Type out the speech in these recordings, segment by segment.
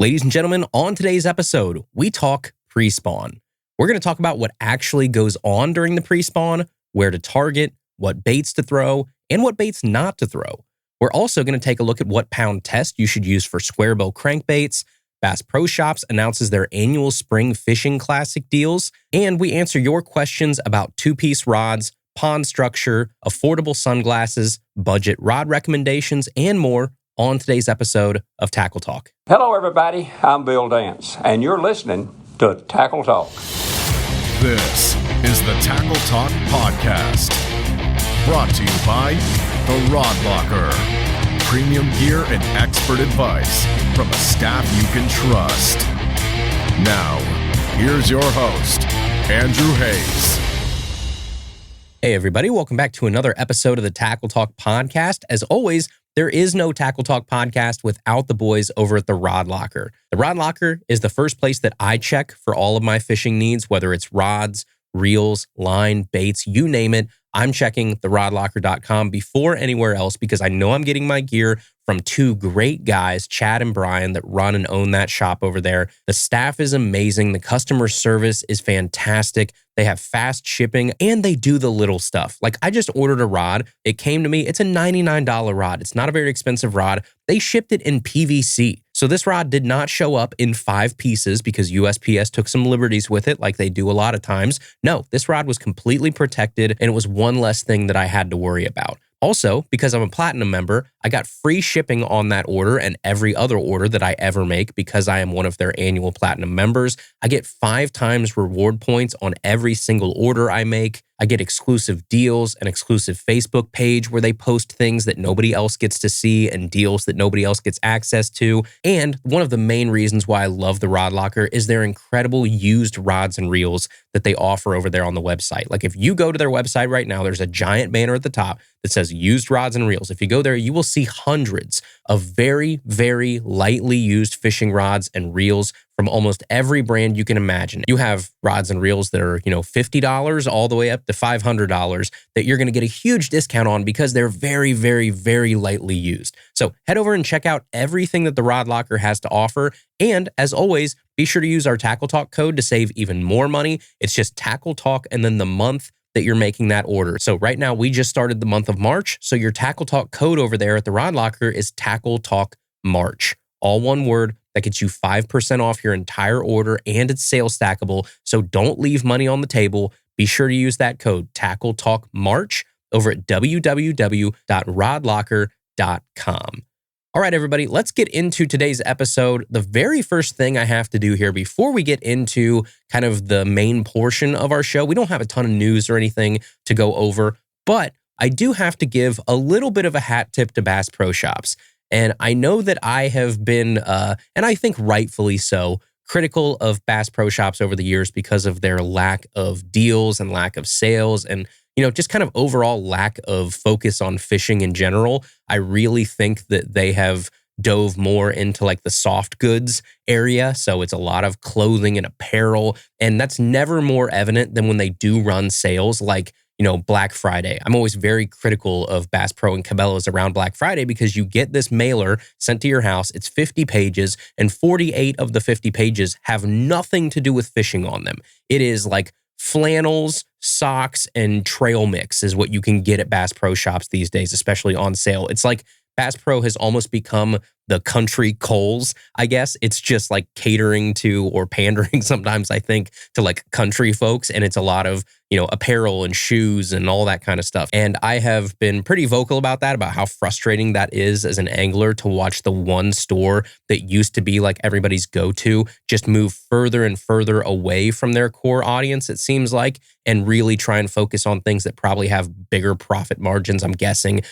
Ladies and gentlemen, on today's episode, we talk pre-spawn. We're going to talk about what actually goes on during the pre-spawn, where to target, what baits to throw, and what baits not to throw. We're also going to take a look at what pound test you should use for Squarebill crankbaits. Bass Pro Shops announces their annual Spring Fishing Classic deals, and we answer your questions about two-piece rods, pond structure, affordable sunglasses, budget rod recommendations, and more on today's episode of Tackle Talk. Hello, everybody. I'm Bill Dance, and you're listening to Tackle Talk. This is the Tackle Talk Podcast, brought to you by The Rod Locker. Premium gear and expert advice from a staff you can trust. Now, here's your host, Andrew Hayes. Hey, everybody. Welcome back to another episode of the Tackle Talk Podcast. As always, there is no Tackle Talk podcast without the boys over at The Rod Locker. The Rod Locker is the first place that I check for all of my fishing needs, whether it's rods, reels, line, baits, you name it. I'm checking therodlocker.com before anywhere else because I know I'm getting my gear from two great guys, Chad and Brian, that run and own that shop over there. The staff is amazing. The customer service is fantastic. They have fast shipping and they do the little stuff. Like I just ordered a rod. It came to me. It's a $99 rod. It's not a very expensive rod. They shipped it in PVC. So this rod did not show up in 5 pieces because USPS took some liberties with it like they do a lot of times. No, this rod was completely protected and it was one less thing that I had to worry about. Also, because I'm a Platinum member, I got free shipping on that order and every other order that I ever make because I am one of their annual Platinum members. I get 5 times reward points on every single order I make. I get exclusive deals, an exclusive Facebook page where they post things that nobody else gets to see and deals that nobody else gets access to. And one of the main reasons why I love the Rod Locker is their incredible used rods and reels that they offer over there on the website. Like if you go to their website right now, there's a giant banner at the top that says used rods and reels. If you go there, you will see hundreds of very, very lightly used fishing rods and reels from almost every brand you can imagine. You have rods and reels that are, $50 all the way up to $500 that you're going to get a huge discount on because they're very, very, very lightly used. So head over and check out everything that the Rod Locker has to offer. And as always, be sure to use our Tackle Talk code to save even more money. It's just Tackle Talk and then the month that you're making that order. So right now, we just started the month of March. So your Tackle Talk code over there at the Rod Locker is Tackle Talk March. All one word. That gets you 5% off your entire order and it's sales stackable. So don't leave money on the table. Be sure to use that code Tackle Talk March over at www.rodlocker.com. All right, everybody, let's get into today's episode. The very first thing I have to do here before we get into kind of the main portion of our show, we don't have a ton of news or anything to go over, but I do have to give a little bit of a hat tip to Bass Pro Shops. And I know that I have been, and I think rightfully so, critical of Bass Pro Shops over the years because of their lack of deals and lack of sales and, just kind of overall lack of focus on fishing in general. I really think that they have dove more into like the soft goods area. So it's a lot of clothing and apparel. And that's never more evident than when they do run sales like Black Friday. I'm always very critical of Bass Pro and Cabela's around Black Friday because you get this mailer sent to your house. It's 50 pages and 48 of the 50 pages have nothing to do with fishing on them. It is like flannels, socks, and trail mix is what you can get at Bass Pro Shops these days, especially on sale. It's like Bass Pro has almost become the country Kohl's, I guess. It's just like catering to or pandering sometimes, I think, to like country folks. And it's a lot of, apparel and shoes and all that kind of stuff. And I have been pretty vocal about that, about how frustrating that is as an angler to watch the one store that used to be like everybody's go-to just move further and further away from their core audience, it seems like, and really try and focus on things that probably have bigger profit margins. I'm guessing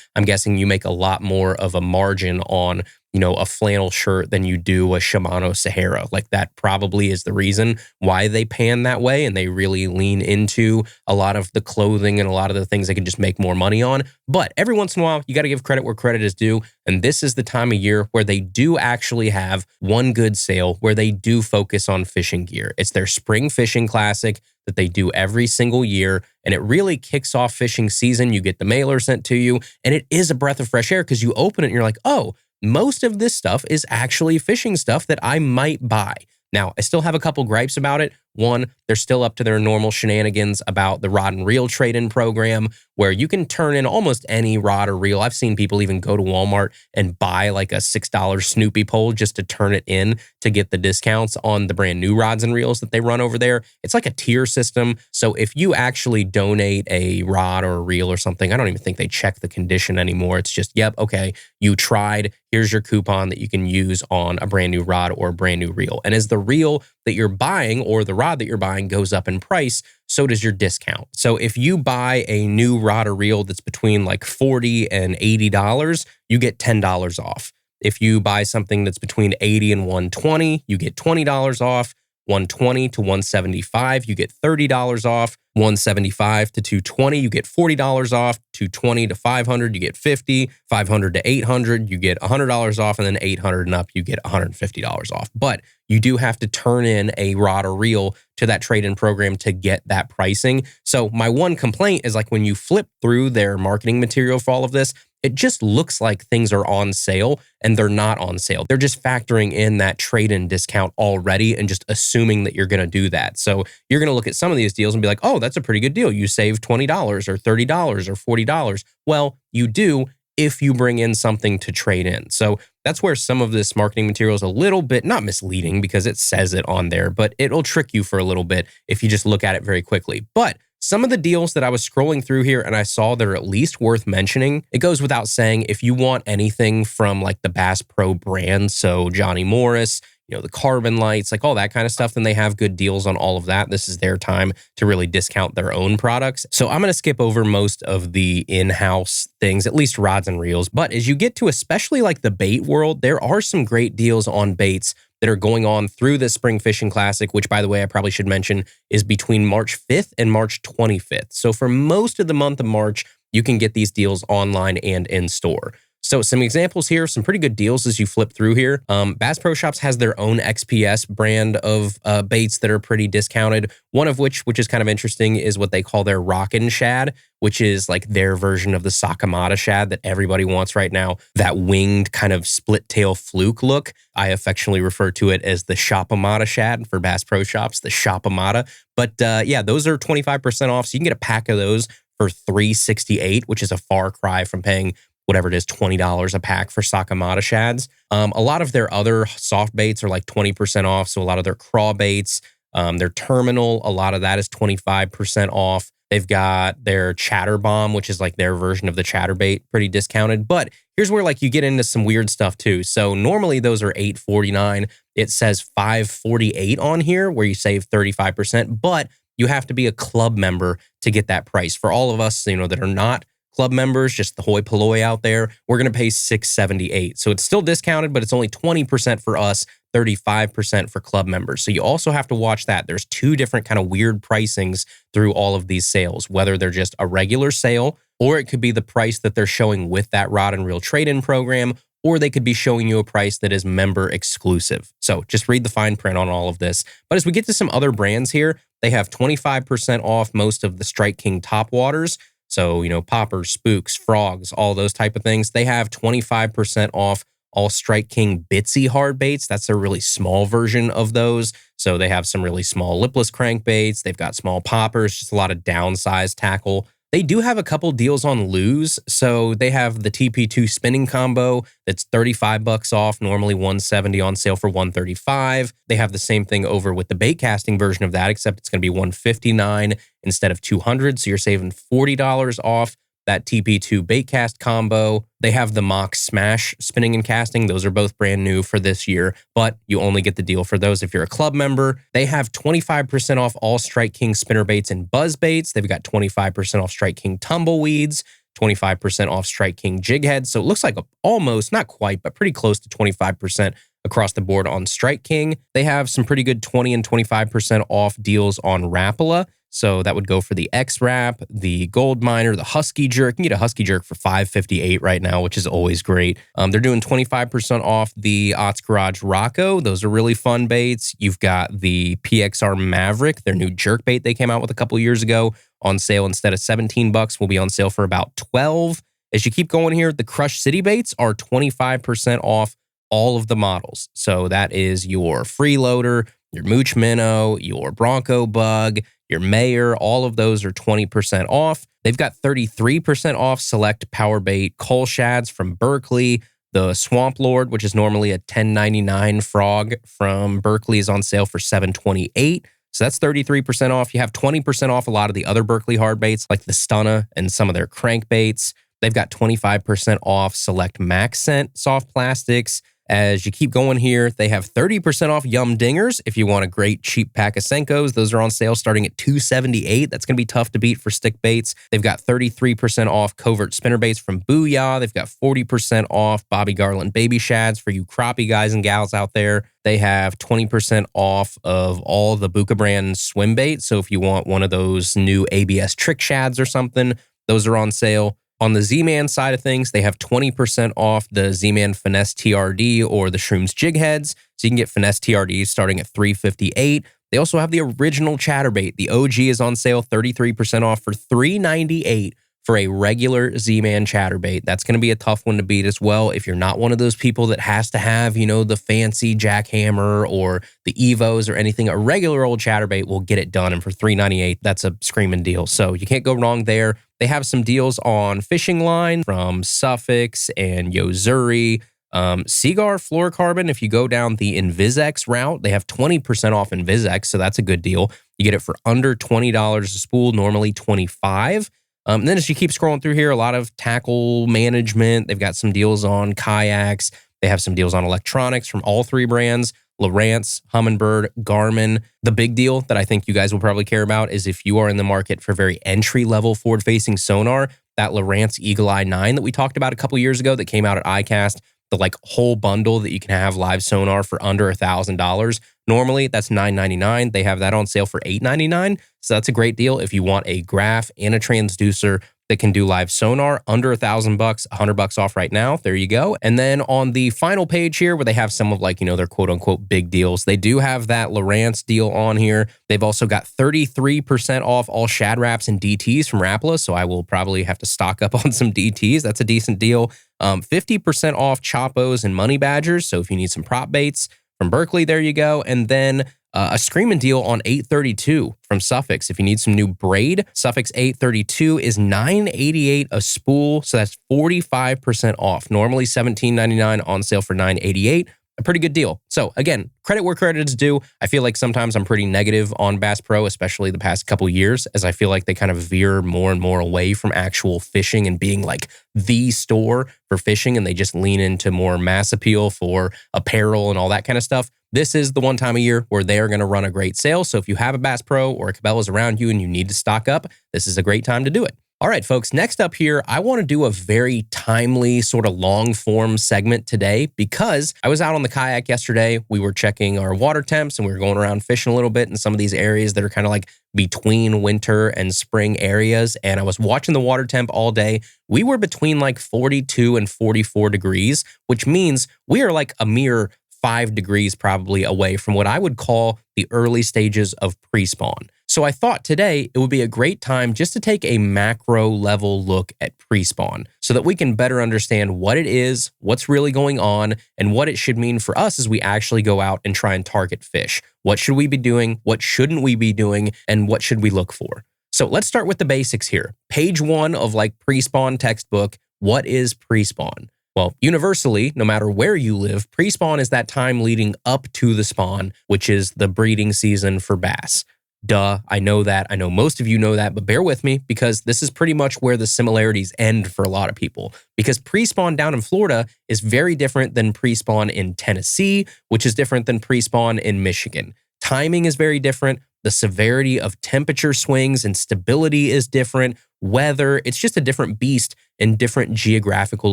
you make a lot more of a margin on a flannel shirt than you do a Shimano Sahara. Like that probably is the reason why they pan that way and they really lean into a lot of the clothing and a lot of the things they can just make more money on. But every once in a while, you got to give credit where credit is due. And this is the time of year where they do actually have one good sale where they do focus on fishing gear. It's their Spring Fishing Classic that they do every single year. And it really kicks off fishing season. You get the mailer sent to you and it is a breath of fresh air because you open it and you're like, oh, most of this stuff is actually fishing stuff that I might buy. Now, I still have a couple gripes about it. One, they're still up to their normal shenanigans about the rod and reel trade-in program, where you can turn in almost any rod or reel. I've seen people even go to Walmart and buy like a $6 Snoopy pole just to turn it in to get the discounts on the brand new rods and reels that they run over there. It's like a tier system. So if you actually donate a rod or a reel or something, I don't even think they check the condition anymore. It's just, yep, okay, you tried. Here's your coupon that you can use on a brand new rod or a brand new reel. And as the reel that you're buying or the rod that you're buying goes up in price, so does your discount. So if you buy a new rod or reel that's between like $40 and $80, you get $10 off. If you buy something that's between $80 and $120, you get $20 off. $120 to $175, you get $30 off. $175 to $220, you get $40 off. $220 to $500, you get $50. $500 to $800, you get $100 off. And then $800 and up, you get $150 off. But you do have to turn in a rod or reel to that trade-in program to get that pricing. So my one complaint is like when you flip through their marketing material for all of this, it just looks like things are on sale and they're not on sale. They're just factoring in that trade-in discount already and just assuming that you're going to do that. So you're going to look at some of these deals and be like, oh, that's a pretty good deal. You save $20 or $30 or $40. Well, you do if you bring in something to trade in. So that's where some of this marketing material is a little bit, not misleading because it says it on there, but it'll trick you for a little bit if you just look at it very quickly. But some of the deals that I was scrolling through here and I saw that are at least worth mentioning, it goes without saying, if you want anything from like the Bass Pro brand, so Johnny Morris, the carbon lights, like all that kind of stuff, then they have good deals on all of that. This is their time to really discount their own products. So I'm going to skip over most of the in-house things, at least rods and reels. But as you get to especially like the bait world, there are some great deals on baits that are going on through the Spring Fishing Classic, which, by the way, I probably should mention is between March 5th and March 25th. So for most of the month of March, you can get these deals online and in store. So some examples here, some pretty good deals as you flip through here. Bass Pro Shops has their own XPS brand of baits that are pretty discounted. One of which is kind of interesting, is what they call their Rockin' Shad, which is like their version of the Sakamata shad that everybody wants right now. That winged kind of split tail fluke look. I affectionately refer to it as the Shopamata shad for Bass Pro Shops, the Shopamata. But yeah, those are 25% off. So you can get a pack of those for $368, which is a far cry from paying whatever it is, $20 a pack for Sakamata shads. A lot of their other soft baits are like 20% off. So a lot of their craw baits, their terminal, a lot of that is 25% off. They've got their chatter bomb, which is like their version of the chatterbait, pretty discounted. But here's where like you get into some weird stuff too. So normally those are $849. It says $548 on here where you save 35%, but you have to be a club member to get that price. For all of us, that are not club members, just the hoi polloi out there, we're going to pay $678. So it's still discounted, but it's only 20% for us, 35% for club members. So you also have to watch that. There's two different kind of weird pricings through all of these sales, whether they're just a regular sale, or it could be the price that they're showing with that rod and reel trade-in program, or they could be showing you a price that is member exclusive. So just read the fine print on all of this. But as we get to some other brands here, they have 25% off most of the Strike King top waters. So, poppers, spooks, frogs, all those type of things. They have 25% off all Strike King Bitsy hard baits. That's a really small version of those. So they have some really small lipless crankbaits. They've got small poppers, just a lot of downsized tackle. They do have a couple deals on lures. So they have the TP2 spinning combo that's $35 off, normally $170 on sale for $135. They have the same thing over with the bait casting version of that, except it's going to be $159 instead of $200. So you're saving $40 off that TP2 baitcast combo. They have the Mock Smash spinning and casting. Those are both brand new for this year, but you only get the deal for those if you're a club member. They have 25% off all Strike King spinner baits and buzz baits. They've got 25% off Strike King tumbleweeds, 25% off Strike King jig heads. So it looks like almost, not quite, but pretty close to 25% across the board on Strike King. They have some pretty good 20 and 25% off deals on Rapala. So that would go for the X-Wrap, the Gold Miner, the Husky Jerk. You can get a Husky Jerk for $558 right now, which is always great. They're doing 25% off the Otts Garage Rocco. Those are really fun baits. You've got the PXR Maverick, their new jerk bait they came out with a couple years ago, on sale instead of $17, will be on sale for about $12. As you keep going here, the Crush City baits are 25% off all of the models. So that is your Freeloader, your Mooch Minnow, your Bronco Bug, your Mayor, all of those are 20% off. They've got 33% off select power bait coal shads from Berkeley. The Swamp Lord, which is normally a $10.99 frog from Berkeley, is on sale for $7.28. So that's 33% off. You have 20% off a lot of the other Berkeley hard baits like the Stunna and some of their crankbaits. They've got 25% off select Max Scent soft plastics. As you keep going here, they have 30% off Yum Dingers. If you want a great cheap pack of Senkos, those are on sale starting at $2.78. That's going to be tough to beat for stick baits. They've got 33% off Covert Spinner Baits from Booyah. They've got 40% off Bobby Garland Baby Shads for you crappie guys and gals out there. They have 20% off of all the Buka brand swim baits. So if you want one of those new ABS trick shads or something, those are on sale. On the Z-Man side of things, they have 20% off the Z-Man Finesse TRD or the Shrooms Jig Heads. So you can get Finesse TRD starting at $3.58. They also have the original Chatterbait. The OG is on sale, 33% off for $3.98 for a regular Z-Man Chatterbait. That's going to be a tough one to beat as well. If you're not one of those people that has to have, you know, the fancy jackhammer or the Evos or anything, a regular old Chatterbait will get it done. And for $3.98, that's a screaming deal. So you can't go wrong there. They have some deals on fishing line from Suffix and Yozuri. Seagar Fluorocarbon, if you go down the Invisex route, they have 20% off Invisex, so that's a good deal. You get it for under $20 a spool, normally $25. And then as you keep scrolling through here, a lot of tackle management. They've got some deals on kayaks. They have some deals on electronics from all three brands, Lowrance, Hummingbird, Garmin. The big deal that I think you guys will probably care about is if you are in the market for very entry-level forward-facing sonar, that Lowrance Eagle Eye 9 that we talked about a couple years ago that came out at iCast, the like whole bundle that you can have live sonar for under $1,000. Normally, that's $9.99. They have that on sale for $8.99. So that's a great deal if you want a graph and a transducer that can do live sonar under $1,000, $100 off right now. There you go. And then on the final page here where they have some of like, you know, their quote unquote big deals, they do have that Lowrance deal on here. They've also got 33% off all Shad Wraps and DTs from Rapala. So I will probably have to stock up on some DTs. That's a decent deal. 50% off Choppos and Money Badgers. So if you need some prop baits from Berkeley, there you go. And then a screaming deal on 832 from Suffix. If you need some new braid, Suffix 832 is $9.88 a spool. So that's 45% off. Normally $17.99, on sale for $9.88. A pretty good deal. So again, credit where credit is due. I feel like sometimes I'm pretty negative on Bass Pro, especially the past couple years, as I feel like they kind of veer more and more away from actual fishing and being like the store for fishing, and they just lean into more mass appeal for apparel and all that kind of stuff. This is the one time a year where they are going to run a great sale. So if you have a Bass Pro or a Cabela's around you and you need to stock up, this is a great time to do it. All right, folks, next up here, I want to do a very timely sort of long form segment today because I was out on the kayak yesterday. We were checking our water temps and we were going around fishing a little bit in some of these areas that are kind of like between winter and spring areas. And I was watching the water temp all day. We were between like 42 and 44 degrees, which means we are like a mere 5 degrees probably away from what I would call the early stages of pre-spawn. So I thought today it would be a great time just to take a macro level look at pre-spawn so that we can better understand what it is, what's really going on, and what it should mean for us as we actually go out and try and target fish. What should we be doing? What shouldn't we be doing? And what should we look for? So let's start with the basics here. Page 1 of like pre-spawn textbook. What is pre-spawn? Well, universally, no matter where you live, pre-spawn is that time leading up to the spawn, which is the breeding season for bass. Duh, I know that. I know most of you know that, but bear with me because this is pretty much where the similarities end for a lot of people. Because pre-spawn down in Florida is very different than pre-spawn in Tennessee, which is different than pre-spawn in Michigan. Timing is very different. The severity of temperature swings and stability is different. Weather, it's just a different beast in different geographical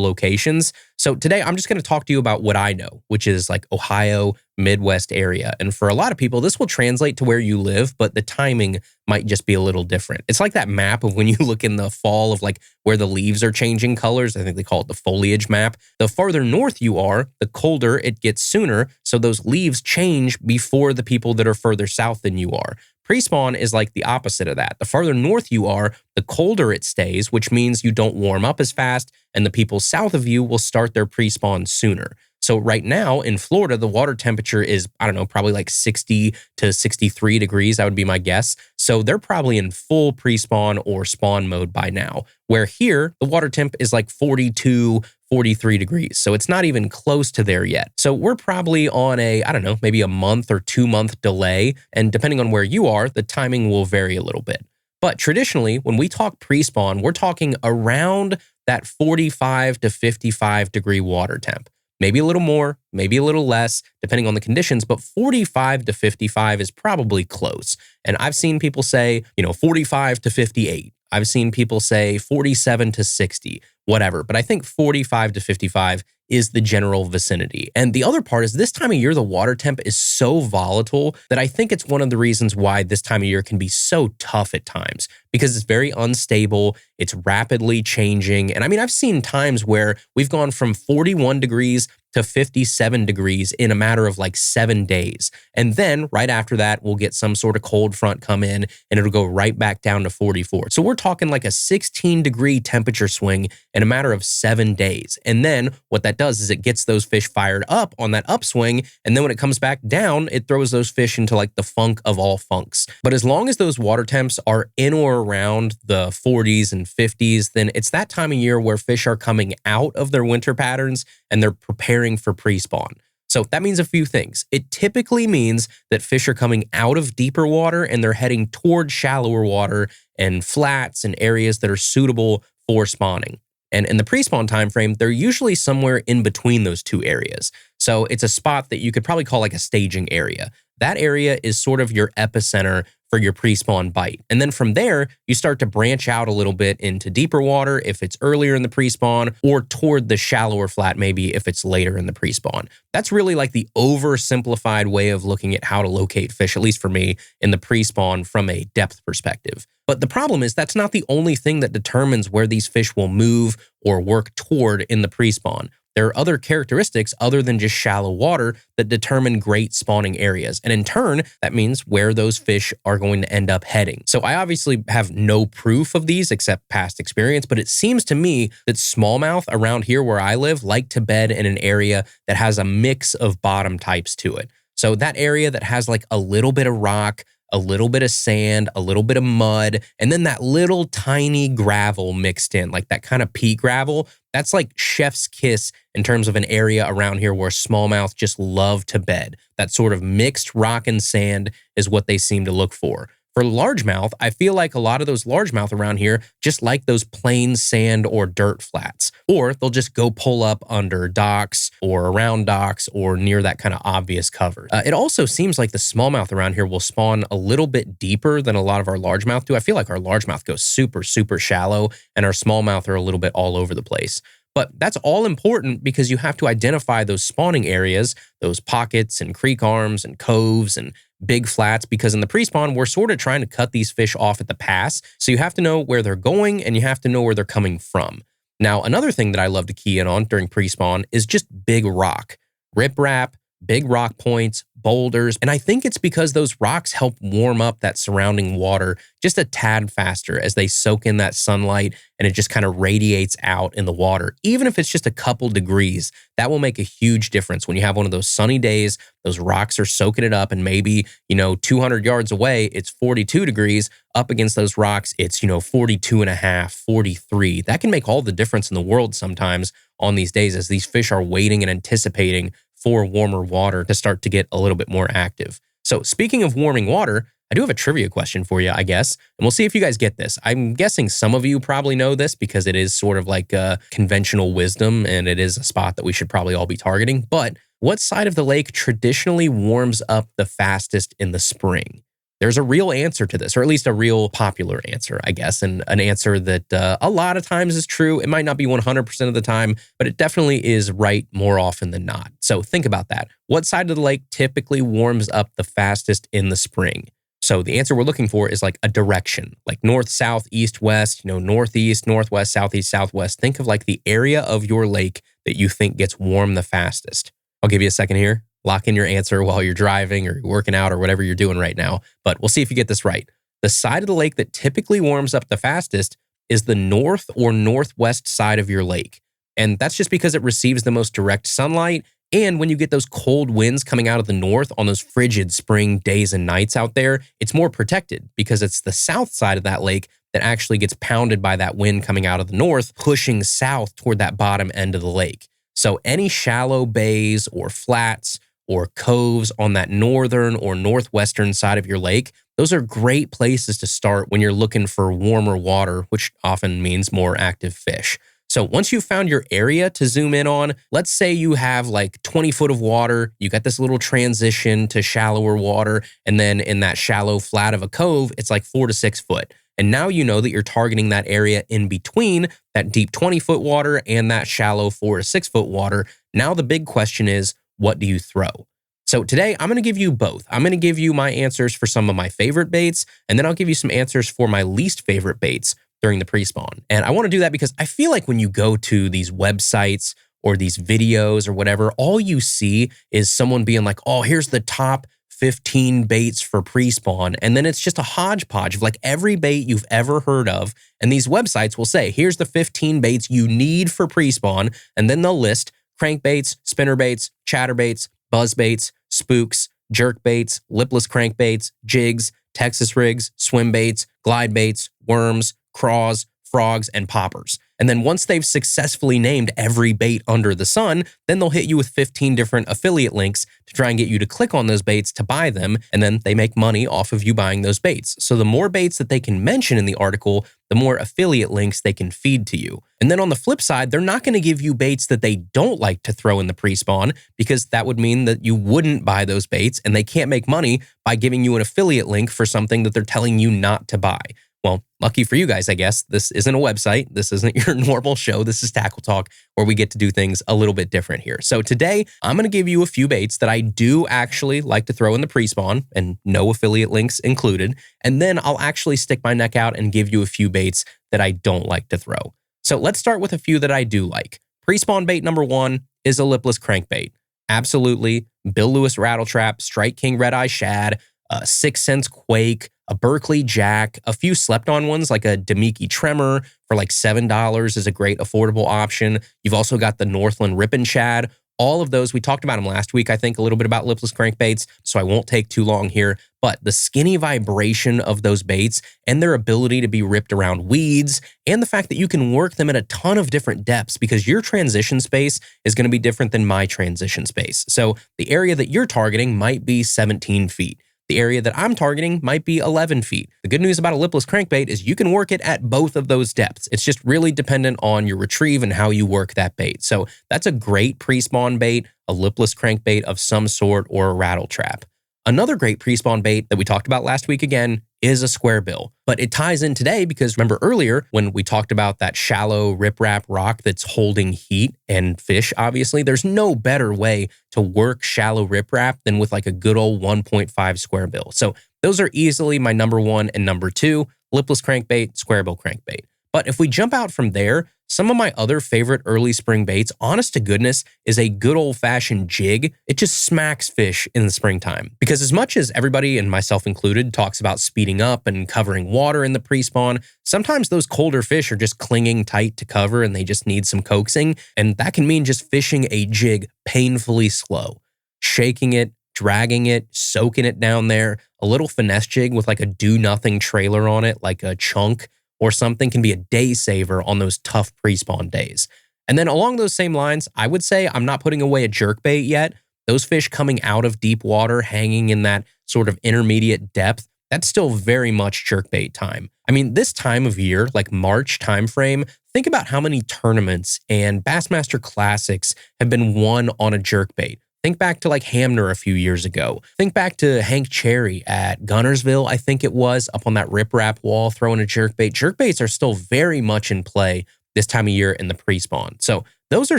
locations. So today I'm just going to talk to you about what I know, which is like Ohio, Midwest area. And for a lot of people, this will translate to where you live, but the timing might just be a little different. It's like that map of when you look in the fall of like where the leaves are changing colors. I think they call it the foliage map. The farther north you are, the colder it gets sooner. So those leaves change before the people that are further south than you are. Pre-spawn is like the opposite of that. The farther north you are, the colder it stays, which means you don't warm up up as fast, and the people south of you will start their pre-spawn sooner. So right now in Florida, the water temperature is, I don't know, probably like 60 to 63 degrees, that would be my guess. So they're probably in full pre-spawn or spawn mode by now, where here the water temp is like 42, 43 degrees. So it's not even close to there yet. So we're probably on a, I don't know, maybe a month or 2 month delay. And depending on where you are, the timing will vary a little bit. But traditionally, when we talk pre-spawn, we're talking around that 45 to 55 degree water temp. Maybe a little more, maybe a little less, depending on the conditions, but 45 to 55 is probably close. And I've seen people say, 45 to 58. I've seen people say 47 to 60, whatever. But I think 45 to 55 is the general vicinity. And the other part is this time of year, the water temp is so volatile that I think it's one of the reasons why this time of year can be so tough at times, because it's very unstable. It's rapidly changing. And I mean, I've seen times where we've gone from 41 degrees to 57 degrees in a matter of like 7 days. And then right after that, we'll get some sort of cold front come in and it'll go right back down to 44. So we're talking like a 16 degree temperature swing in a matter of 7 days. And then what that does is it gets those fish fired up on that upswing. And then when it comes back down, it throws those fish into like the funk of all funks. But as long as those water temps are in or around the 40s and 50s, then it's that time of year where fish are coming out of their winter patterns and they're preparing for pre-spawn. So that means a few things. It typically means that fish are coming out of deeper water and they're heading toward shallower water and flats and areas that are suitable for spawning. And in the pre-spawn time frame, they're usually somewhere in between those two areas. So it's a spot that you could probably call like a staging area. That area is sort of your epicenter for your pre-spawn bite. And then from there, you start to branch out a little bit into deeper water if it's earlier in the pre-spawn, or toward the shallower flat maybe if it's later in the pre-spawn. That's really like the oversimplified way of looking at how to locate fish, at least for me, in the pre-spawn from a depth perspective. But the problem is that's not the only thing that determines where these fish will move or work toward in the pre-spawn. There are other characteristics other than just shallow water that determine great spawning areas. And in turn, that means where those fish are going to end up heading. So I obviously have no proof of these except past experience, but it seems to me that smallmouth around here where I live like to bed in an area that has a mix of bottom types to it. So that area that has like a little bit of rock, a little bit of sand, a little bit of mud, and then that little tiny gravel mixed in, like that kind of pea gravel. That's like chef's kiss in terms of an area around here where smallmouth just love to bed. That sort of mixed rock and sand is what they seem to look for. For largemouth, I feel like a lot of those largemouth around here just like those plain sand or dirt flats, or they'll just go pull up under docks or around docks or near that kind of obvious cover. It also seems like the smallmouth around here will spawn a little bit deeper than a lot of our largemouth do. I feel like our largemouth goes super, super shallow and our smallmouth are a little bit all over the place. But that's all important because you have to identify those spawning areas, those pockets and creek arms and coves and big flats, because in the pre-spawn, we're sort of trying to cut these fish off at the pass. So you have to know where they're going and you have to know where they're coming from. Now, another thing that I love to key in on during pre-spawn is just big rock, riprap, big rock points, boulders. And I think it's because those rocks help warm up that surrounding water just a tad faster as they soak in that sunlight and it just kind of radiates out in the water. Even if it's just a couple degrees, that will make a huge difference. When you have one of those sunny days, those rocks are soaking it up and maybe, 200 yards away, it's 42 degrees. Up against those rocks, it's, 42 and a half, 43. That can make all the difference in the world sometimes on these days as these fish are waiting and anticipating for warmer water to start to get a little bit more active. So speaking of warming water, I do have a trivia question for you, I guess, and we'll see if you guys get this. I'm guessing some of you probably know this because it is sort of like a conventional wisdom and it is a spot that we should probably all be targeting. But what side of the lake traditionally warms up the fastest in the spring? There's a real answer to this, or at least a real popular answer, I guess, and an answer that a lot of times is true. It might not be 100% of the time, but it definitely is right more often than not. So think about that. What side of the lake typically warms up the fastest in the spring? So the answer we're looking for is like a direction, like north, south, east, west, northeast, northwest, southeast, southwest. Think of like the area of your lake that you think gets warm the fastest. I'll give you a second here. Lock in your answer while you're driving or working out or whatever you're doing right now. But we'll see if you get this right. The side of the lake that typically warms up the fastest is the north or northwest side of your lake. And that's just because it receives the most direct sunlight. And when you get those cold winds coming out of the north on those frigid spring days and nights out there, it's more protected because it's the south side of that lake that actually gets pounded by that wind coming out of the north, pushing south toward that bottom end of the lake. So any shallow bays or flats or coves on that northern or northwestern side of your lake, those are great places to start when you're looking for warmer water, which often means more active fish. So once you've found your area to zoom in on, let's say you have like 20 foot of water, you got this little transition to shallower water, and then in that shallow flat of a cove, it's like 4 to 6 foot. And now you know that you're targeting that area in between that deep 20-foot water and that shallow 4 to 6 foot water. Now the big question is, what do you throw? So today I'm going to give you both. I'm going to give you my answers for some of my favorite baits, and then I'll give you some answers for my least favorite baits during the pre-spawn. And I want to do that because I feel like when you go to these websites or these videos or whatever, all you see is someone being like, oh, here's the top 15 baits for pre-spawn. And then it's just a hodgepodge of like every bait you've ever heard of. And these websites will say, here's the 15 baits you need for pre-spawn. And then they'll list crankbaits, spinnerbaits, chatterbaits, buzzbaits, spooks, jerkbaits, lipless crankbaits, jigs, Texas rigs, swim baits, glide baits, worms, craws, frogs, and poppers. And then once they've successfully named every bait under the sun, then they'll hit you with 15 different affiliate links to try and get you to click on those baits to buy them, and then they make money off of you buying those baits. So the more baits that they can mention in the article, the more affiliate links they can feed to you. And then on the flip side, they're not going to give you baits that they don't like to throw in the pre-spawn, because that would mean that you wouldn't buy those baits, and they can't make money by giving you an affiliate link for something that they're telling you not to buy. Well, lucky for you guys, I guess. This isn't a website. This isn't your normal show. This is Tackle Talk, where we get to do things a little bit different here. So today, I'm going to give you a few baits that I do actually like to throw in the pre-spawn, and no affiliate links included. And then I'll actually stick my neck out and give you a few baits that I don't like to throw. So let's start with a few that I do like. Pre-spawn bait number 1 is a lipless crankbait. Absolutely. Bill Lewis rattle trap, Strike King red eye shad, a 6 Sense quake, a Berkeley jack, a few slept-on ones like a Demiki tremor for like $7 is a great affordable option. You've also got the Northland rippin' shad. All of those, we talked about them last week, I think, a little bit about lipless crankbaits, so I won't take too long here. But the skinny vibration of those baits and their ability to be ripped around weeds, and the fact that you can work them at a ton of different depths, because your transition space is going to be different than my transition space. So the area that you're targeting might be 17 feet. The area that I'm targeting might be 11 feet. The good news about a lipless crankbait is you can work it at both of those depths. It's just really dependent on your retrieve and how you work that bait. So that's a great pre-spawn bait, a lipless crankbait of some sort, or a rattle trap. Another great pre-spawn bait that we talked about last week again is a squarebill. But it ties in today because remember earlier when we talked about that shallow riprap rock that's holding heat and fish, obviously, there's no better way to work shallow riprap than with like a good old 1.5 squarebill. So those are easily my number 1 and number 2, lipless crankbait, squarebill crankbait. But if we jump out from there, some of my other favorite early spring baits, honest to goodness, is a good old-fashioned jig. It just smacks fish in the springtime. Because as much as everybody, and myself included, talks about speeding up and covering water in the pre-spawn, sometimes those colder fish are just clinging tight to cover and they just need some coaxing. And that can mean just fishing a jig painfully slow, shaking it, dragging it, soaking it down there. A little finesse jig with like a do-nothing trailer on it, like a chunk or something, can be a day saver on those tough pre-spawn days. And then along those same lines, I would say I'm not putting away a jerkbait yet. Those fish coming out of deep water, hanging in that sort of intermediate depth, that's still very much jerkbait time. I mean, this time of year, like March timeframe, think about how many tournaments and Bassmaster Classics have been won on a jerkbait. Think back to like Hamner a few years ago. Think back to Hank Cherry at Gunnersville, I think it was, up on that riprap wall throwing a jerkbait. Jerkbaits are still very much in play this time of year in the pre-spawn. So those are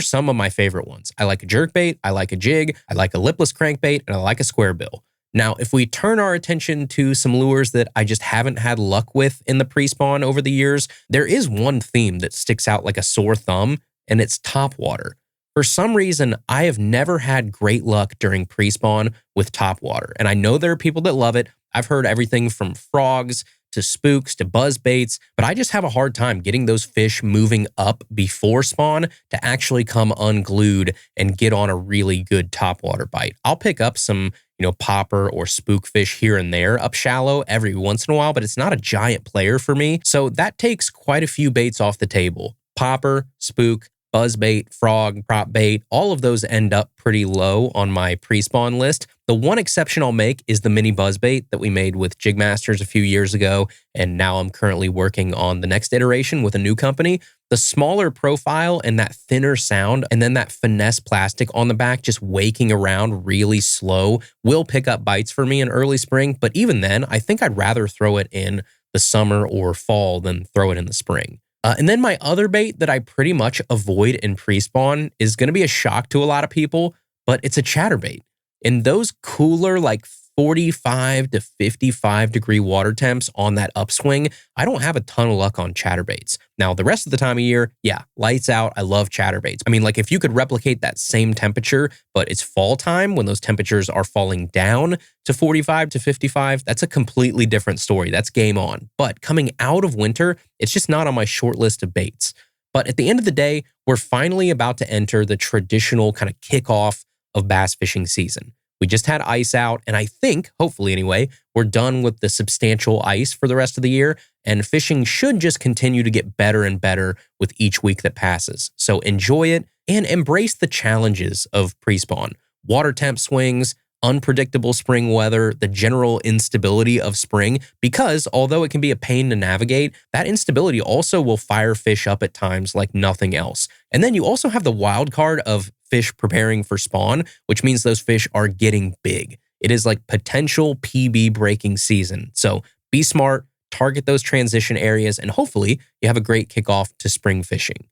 some of my favorite ones. I like a jerkbait, I like a jig, I like a lipless crankbait, and I like a squarebill. Now, if we turn our attention to some lures that I just haven't had luck with in the pre-spawn over the years, there is one theme that sticks out like a sore thumb, and it's topwater. For some reason, I have never had great luck during pre-spawn with topwater. And I know there are people that love it. I've heard everything from frogs to spooks to buzz baits, but I just have a hard time getting those fish moving up before spawn to actually come unglued and get on a really good topwater bite. I'll pick up some, popper or spook fish here and there up shallow every once in a while, but it's not a giant player for me. So that takes quite a few baits off the table. Popper, spook, buzzbait, frog, prop bait, all of those end up pretty low on my pre-spawn list. The one exception I'll make is the mini buzzbait that we made with Jigmasters a few years ago, and now I'm currently working on the next iteration with a new company. The smaller profile and that thinner sound, and then that finesse plastic on the back just waking around really slow will pick up bites for me in early spring, but even then, I think I'd rather throw it in the summer or fall than throw it in the spring. And then my other bait that I pretty much avoid in pre-spawn is going to be a shock to a lot of people, but it's a chatterbait. In those cooler, like 45 to 55 degree water temps on that upswing, I don't have a ton of luck on chatterbaits. Now, the rest of the time of year, yeah, lights out. I love chatterbaits. I mean, like if you could replicate that same temperature, but it's fall time when those temperatures are falling down to 45 to 55, that's a completely different story. That's game on. But coming out of winter, it's just not on my short list of baits. But at the end of the day, we're finally about to enter the traditional kind of kickoff of bass fishing season. We just had ice out, and I think, hopefully anyway, we're done with the substantial ice for the rest of the year, and fishing should just continue to get better and better with each week that passes. So enjoy it and embrace the challenges of pre-spawn. Water temp swings, unpredictable spring weather, the general instability of spring, because although it can be a pain to navigate, that instability also will fire fish up at times like nothing else. And then you also have the wild card of fish preparing for spawn, which means those fish are getting big. It is like potential PB breaking season. So be smart, target those transition areas, and hopefully you have a great kickoff to spring fishing.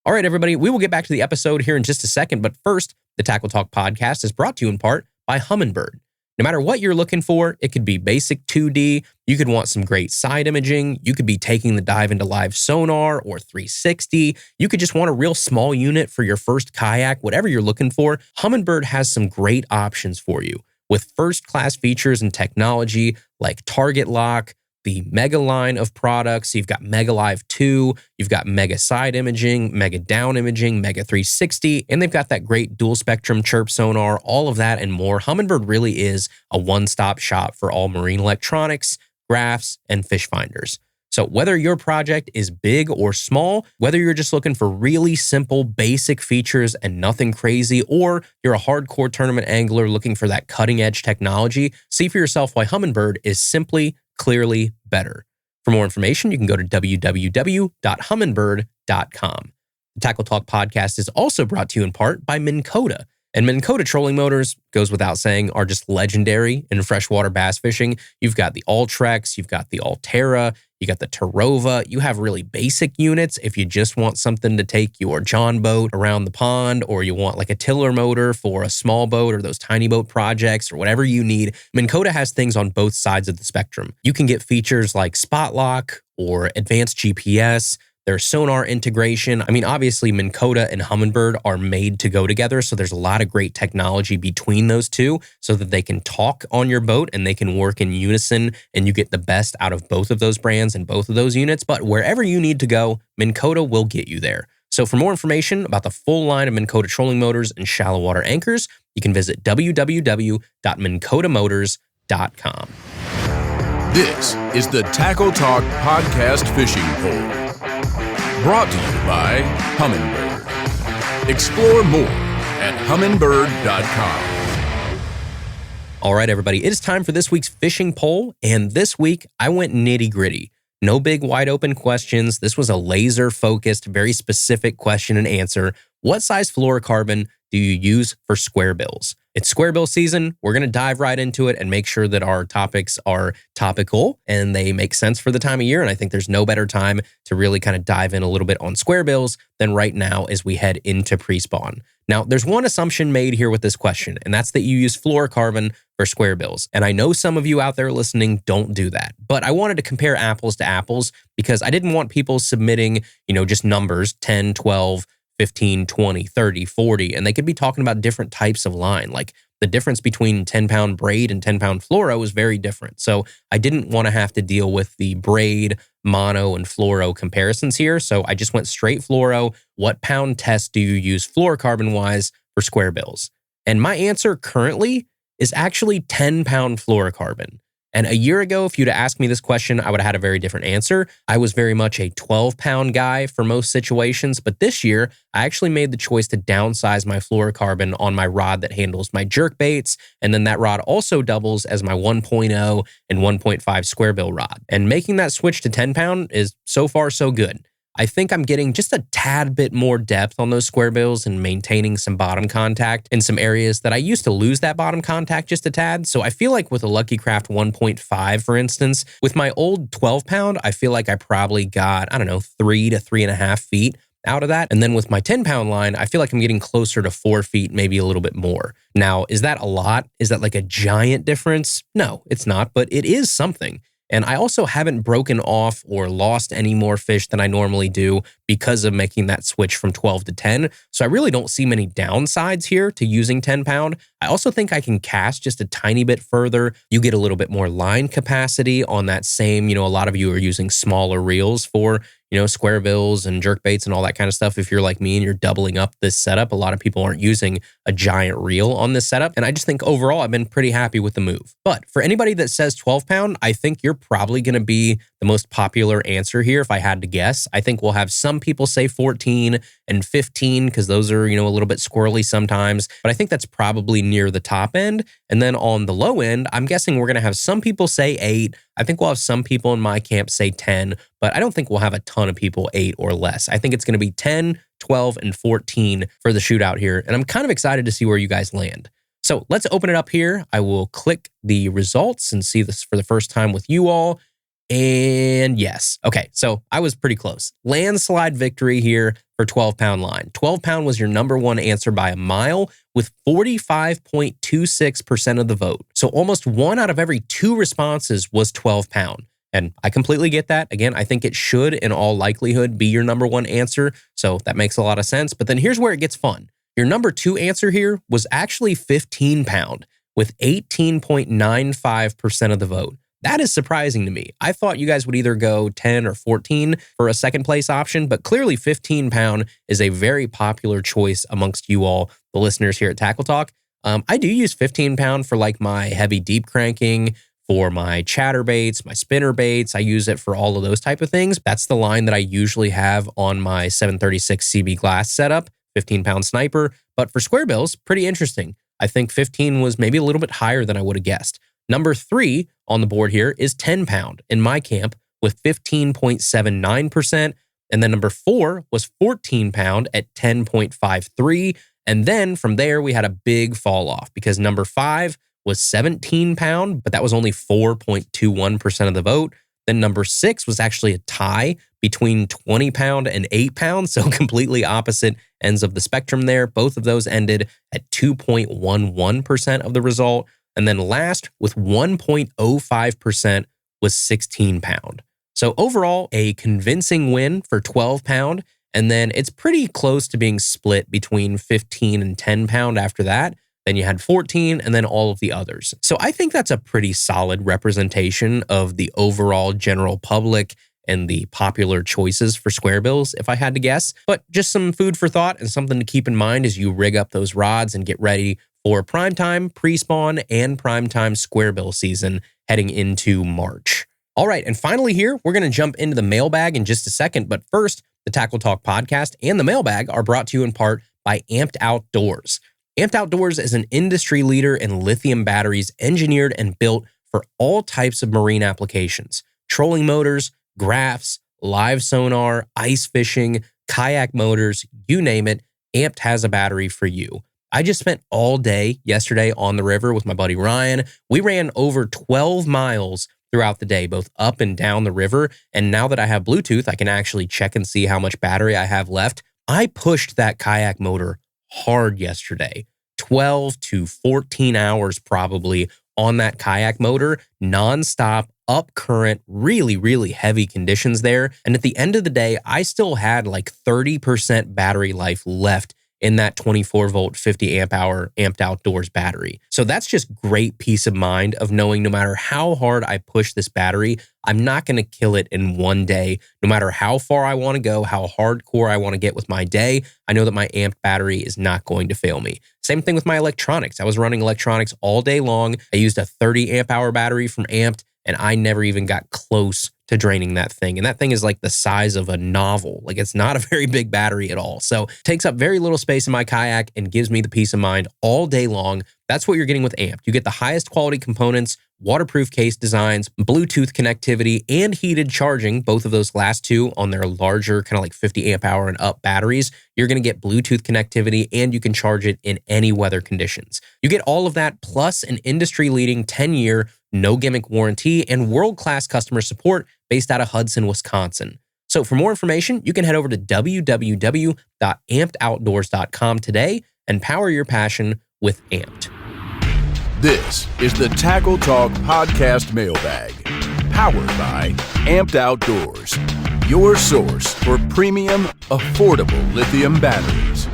All right, everybody, we will get back to the episode here in just a second, but first, the Tackle Talk podcast is brought to you in part by Hummingbird. No matter what you're looking for, it could be basic 2D, you could want some great side imaging, you could be taking the dive into live sonar or 360, you could just want a real small unit for your first kayak, whatever you're looking for, Hummingbird has some great options for you with first-class features and technology like target lock, the Mega line of products. You've got Mega Live 2, you've got Mega Side Imaging, Mega Down Imaging, Mega 360, and they've got that great dual spectrum chirp sonar, all of that and more. Hummingbird really is a one-stop shop for all marine electronics, graphs, and fish finders. So whether your project is big or small, whether you're just looking for really simple, basic features and nothing crazy, or you're a hardcore tournament angler looking for that cutting-edge technology, see for yourself why Hummingbird is simply clearly better. For more information, you can go to www.hummingbird.com. The Tackle Talk podcast is also brought to you in part by Minn Kota. And Minn Kota trolling motors, goes without saying, are just legendary in freshwater bass fishing. You've got the Ultrex, you've got the Altera, you got the Tarova. You have really basic units if you just want something to take your John boat around the pond, or you want like a tiller motor for a small boat or those tiny boat projects or whatever you need. Minn Kota has things on both sides of the spectrum. You can get features like spot lock or advanced GPS, there's sonar integration. I mean, obviously, Minn Kota and Hummingbird are made to go together, so there's a lot of great technology between those two so that they can talk on your boat and they can work in unison, and you get the best out of both of those brands and both of those units. But wherever you need to go, Minn Kota will get you there. So for more information about the full line of Minn Kota trolling motors and shallow water anchors, you can visit www.minnkotamotors.com. This is the Tackle Talk Podcast Fishing Pole. Brought to you by Hummingbird. Explore more at hummingbird.com. All right, everybody, it is time for this week's fishing poll. And this week, I went nitty gritty. No big wide open questions. This was a laser focused, very specific question and answer. What size fluorocarbon do you use for Squarebills? It's Squarebill season. We're going to dive right into it and make sure that our topics are topical and they make sense for the time of year. And I think there's no better time to really kind of dive in a little bit on Squarebills than right now as we head into pre-spawn. Now, there's one assumption made here with this question, and that's that you use fluorocarbon for Squarebills. And I know some of you out there listening don't do that, but I wanted to compare apples to apples because I didn't want people submitting, just numbers, 10, 12, 15, 20, 30, 40, and they could be talking about different types of line. Like The difference between 10-pound braid and 10-pound fluoro is very different. So I didn't want to have to deal with the braid, mono, and fluoro comparisons here. So I just went straight fluoro. What pound test do you use fluorocarbon-wise for Squarebills? And my answer currently is actually 10-pound fluorocarbon. And a year ago, if you'd asked me this question, I would have had a very different answer. I was very much a 12-pound guy for most situations, but this year, I actually made the choice to downsize my fluorocarbon on my rod that handles my jerk baits, and then that rod also doubles as my 1.0 and 1.5 Squarebill rod. And making that switch to 10-pound is so far so good. I think I'm getting just a tad bit more depth on those Squarebills and maintaining some bottom contact in some areas that I used to lose that bottom contact just a tad. So I feel like with a Lucky Craft 1.5, for instance, with my old 12-pound, I feel like I probably got, 3 to 3.5 feet out of that. And then with my 10-pound line, I feel like I'm getting closer to 4 feet, maybe a little bit more. Now, is that a lot? Is that like a giant difference? No, it's not, but it is something. And I also haven't broken off or lost any more fish than I normally do because of making that switch from 12 to 10. So I really don't see many downsides here to using 10-pound. I also think I can cast just a tiny bit further. You get a little bit more line capacity on that same, a lot of you are using smaller reels for, Squarebills and jerkbaits and all that kind of stuff. If you're like me and you're doubling up this setup, a lot of people aren't using a giant reel on this setup. And I just think overall, I've been pretty happy with the move. But for anybody that says 12-pound, I think you're probably going to be the most popular answer here if I had to guess. I think we'll have some people say 14 and 15 because those are, a little bit squirrely sometimes. But I think that's probably near the top end. And then on the low end, I'm guessing we're going to have some people say 8. I think we'll have some people in my camp say 10, but I don't think we'll have a ton of people 8 or less. I think it's going to be 10, 12, and 14 for the shootout here. And I'm kind of excited to see where you guys land. So let's open it up here. I will click the results and see this for the first time with you all. And yes. Okay, so I was pretty close. Landslide victory here for 12-pound line. 12-pound was your number one answer by a mile with 45.26% of the vote. So almost 1 out of every 2 responses was 12-pound. And I completely get that. Again, I think it should, in all likelihood, be your number one answer. So that makes a lot of sense. But then here's where it gets fun. Your number 2 answer here was actually 15-pound with 18.95% of the vote. That is surprising to me. I thought you guys would either go 10 or 14 for a second place option, but clearly 15-pound is a very popular choice amongst you all, the listeners here at Tackle Talk. I do use 15-pound for like my heavy deep cranking, for my chatterbaits, my spinner baits. I use it for all of those type of things. That's the line that I usually have on my 736 CB glass setup, 15-pound sniper. But for Squarebills, pretty interesting. I think 15 was maybe a little bit higher than I would have guessed. Number 3 on the board here is 10-pound in my camp with 15.79%. And then number 4 was 14-pound at 10.53. And then from there, we had a big fall off because number 5 was 17-pound, but that was only 4.21% of the vote. Then number 6 was actually a tie between 20-pound and 8-pound. So completely opposite ends of the spectrum there. Both of those ended at 2.11% of the result. And then last, with 1.05%, was 16-pound. So overall, a convincing win for 12-pound. And then it's pretty close to being split between 15 and 10-pound after that. Then you had 14 and then all of the others. So I think that's a pretty solid representation of the overall general public and the popular choices for Squarebills, if I had to guess. But just some food for thought and something to keep in mind as you rig up those rods and get ready for primetime, pre-spawn, and primetime Squarebill season heading into March. All right, and finally here, we're going to jump into the mailbag in just a second. But first, the Tackle Talk podcast and the mailbag are brought to you in part by Amped Outdoors. Amped Outdoors is an industry leader in lithium batteries engineered and built for all types of marine applications. Trolling motors, graphs, live sonar, ice fishing, kayak motors, you name it, Amped has a battery for you. I just spent all day yesterday on the river with my buddy Ryan. We ran over 12 miles throughout the day, both up and down the river. And now that I have Bluetooth, I can actually check and see how much battery I have left. I pushed that kayak motor hard yesterday, 12 to 14 hours probably on that kayak motor, nonstop, up current, really, really heavy conditions there. And at the end of the day, I still had like 30% battery life left in that 24 volt, 50 amp hour amped outdoors battery. So that's just great peace of mind of knowing no matter how hard I push this battery, I'm not going to kill it in one day. No matter how far I want to go, how hardcore I want to get with my day, I know that my amped battery is not going to fail me. Same thing with my electronics. I was running electronics all day long. I used a 30 amp hour battery from Amped, and I never even got close to draining that thing. And that thing is like the size of a novel. Like, it's not a very big battery at all. So it takes up very little space in my kayak and gives me the peace of mind all day long. That's what you're getting with Amped. You get the highest quality components, waterproof case designs, Bluetooth connectivity, and heated charging, both of those last two on their larger kind of like 50 amp hour and up batteries. You're going to get Bluetooth connectivity, and you can charge it in any weather conditions. You get all of that plus an industry-leading 10-year no gimmick warranty and world-class customer support based out of Hudson, Wisconsin. So for more information, you can head over to www.ampedoutdoors.com today and power your passion with Amped. This is the Tackle Talk Podcast Mailbag, powered by Amped Outdoors, your source for premium, affordable lithium batteries.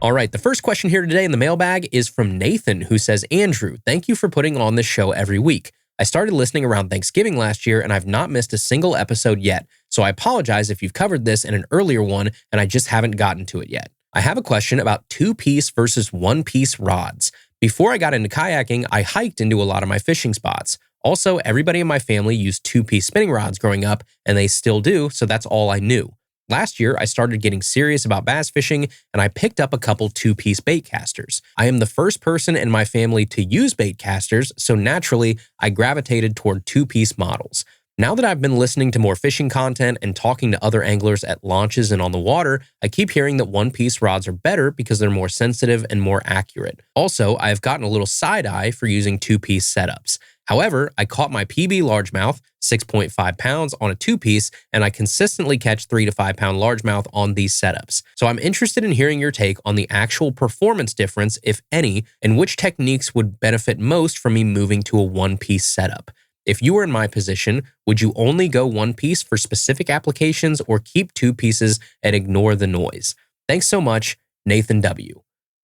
All right, the first question here today in the mailbag is from Nathan, who says, Andrew, thank you for putting on this show every week. I started listening around Thanksgiving last year, and I've not missed a single episode yet, so I apologize if you've covered this in an earlier one and I just haven't gotten to it yet. I have a question about two-piece versus one-piece rods. Before I got into kayaking, I hiked into a lot of my fishing spots. Also, everybody in my family used two-piece spinning rods growing up, and they still do, so that's all I knew. Last year, I started getting serious about bass fishing, and I picked up a couple two-piece bait casters. I am the first person in my family to use bait casters, so naturally, I gravitated toward two-piece models. Now that I've been listening to more fishing content and talking to other anglers at launches and on the water, I keep hearing that one-piece rods are better because they're more sensitive and more accurate. Also, I have gotten a little side-eye for using two-piece setups. However, I caught my PB largemouth, 6.5 pounds, on a two-piece, and I consistently catch 3 to 5 pound largemouth on these setups. So I'm interested in hearing your take on the actual performance difference, if any, and which techniques would benefit most from me moving to a one-piece setup. If you were in my position, would you only go one piece for specific applications or keep two pieces and ignore the noise? Thanks so much, Nathan W.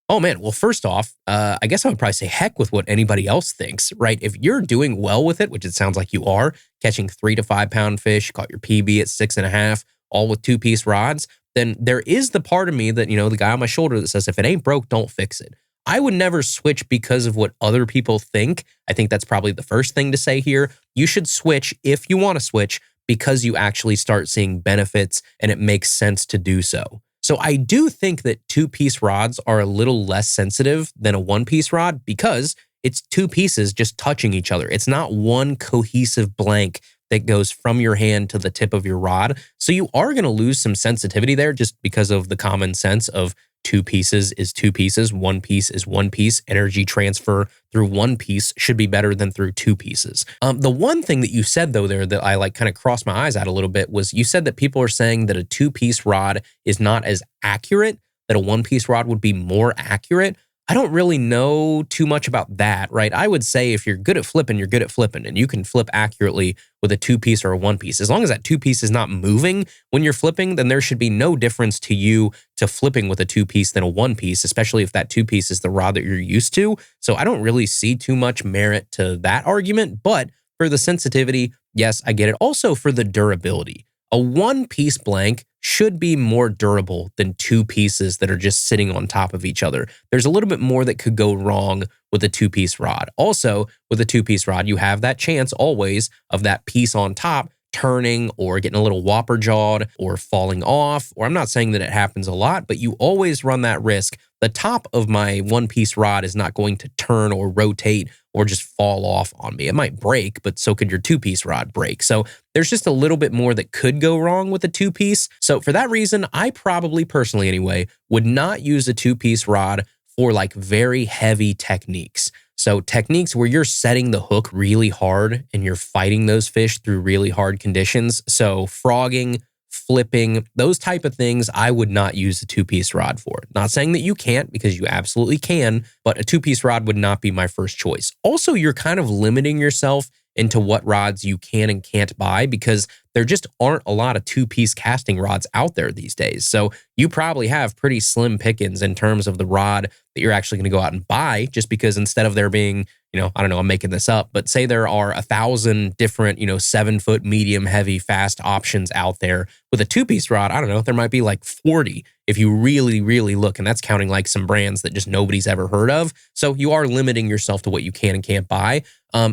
Oh man, well, first off, I guess I would probably say heck with what anybody else thinks, right? If you're doing well with it, which it sounds like you are, catching 3 to 5 pound fish, caught your PB at 6.5, all with two-piece rods, then there is the part of me that, you know, the guy on my shoulder that says, if it ain't broke, don't fix it. I would never switch because of what other people think. I think that's probably the first thing to say here. You should switch if you want to switch because you actually start seeing benefits and it makes sense to do so. So I do think that two-piece rods are a little less sensitive than a one-piece rod because it's two pieces just touching each other. It's not one cohesive blank that goes from your hand to the tip of your rod. So you are going to lose some sensitivity there just because of the common sense of two pieces is two pieces, one piece is one piece. Energy transfer through one piece should be better than through two pieces. The one thing that you said though there that I kind of crossed my eyes at a little bit was you said that people are saying that a two-piece rod is not as accurate, that a one-piece rod would be more accurate. I don't really know too much about that, right? I would say if you're good at flipping, you're good at flipping, and you can flip accurately with a two-piece or a one-piece. As long as that two-piece is not moving when you're flipping, then there should be no difference to you to flipping with a two-piece than a one-piece, especially if that two-piece is the rod that you're used to. So I don't really see too much merit to that argument, but for the sensitivity, yes, I get it. Also for the durability. A one-piece blank should be more durable than two pieces that are just sitting on top of each other. There's a little bit more that could go wrong with a two-piece rod. Also, with a two-piece rod, you have that chance always of that piece on top turning or getting a little whopper jawed or falling off. Or I'm not saying that it happens a lot, but you always run that risk. The top of my one-piece rod is not going to turn or rotate or just fall off on me. It might break, but so could your two-piece rod break. So there's just a little bit more that could go wrong with a two-piece. So for that reason, I probably personally anyway, would not use a two-piece rod for very heavy techniques. So techniques where you're setting the hook really hard and you're fighting those fish through really hard conditions. So frogging, flipping, those type of things, I would not use a two-piece rod for. Not saying that you can't, because you absolutely can, but a two-piece rod would not be my first choice. Also, you're kind of limiting yourself into what rods you can and can't buy because there just aren't a lot of two-piece casting rods out there these days. So you probably have pretty slim pickings in terms of the rod that you're actually going to go out and buy, just because instead of there being, I don't know, I'm making this up, but say there are 1,000 different, 7-foot, medium, heavy, fast options out there with a two-piece rod. I don't know, there might be like 40 if you really, really look. And that's counting like some brands that just nobody's ever heard of. So you are limiting yourself to what you can and can't buy.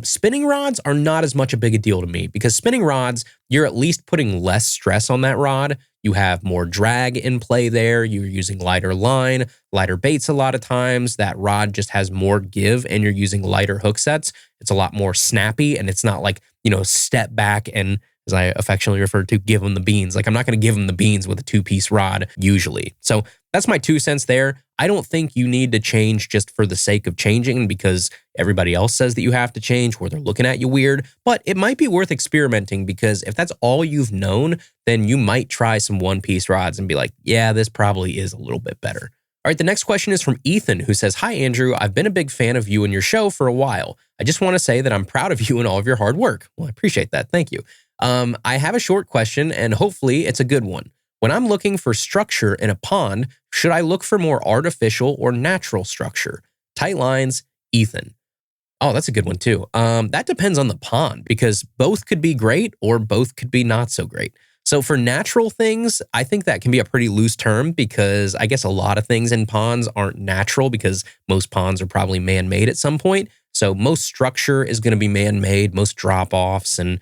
Spinning rods are not as much a big a deal to me because spinning rods, you're at least putting less stress on that rod. You have more drag in play there. You're using lighter line, lighter baits a lot of times. That rod just has more give and you're using lighter hook sets. It's a lot more snappy and it's not like, step back and, as I affectionately refer to, give them the beans. Like I'm not going to give them the beans with a two-piece rod usually. So that's my 2 cents there. I don't think you need to change just for the sake of changing because everybody else says that you have to change or they're looking at you weird, but it might be worth experimenting because if that's all you've known, then you might try some one-piece rods and be like, yeah, this probably is a little bit better. All right, the next question is from Ethan, who says, "Hi, Andrew. I've been a big fan of you and your show for a while. I just want to say that I'm proud of you and all of your hard work." Well, I appreciate that. Thank you. I have a short question, and hopefully it's a good one. When I'm looking for structure in a pond, should I look for more artificial or natural structure? Tight lines, Ethan. Oh, that's a good one too. That depends on the pond because both could be great or both could be not so great. So for natural things, I think that can be a pretty loose term because I guess a lot of things in ponds aren't natural because most ponds are probably man-made at some point. So most structure is going to be man-made, most drop-offs and,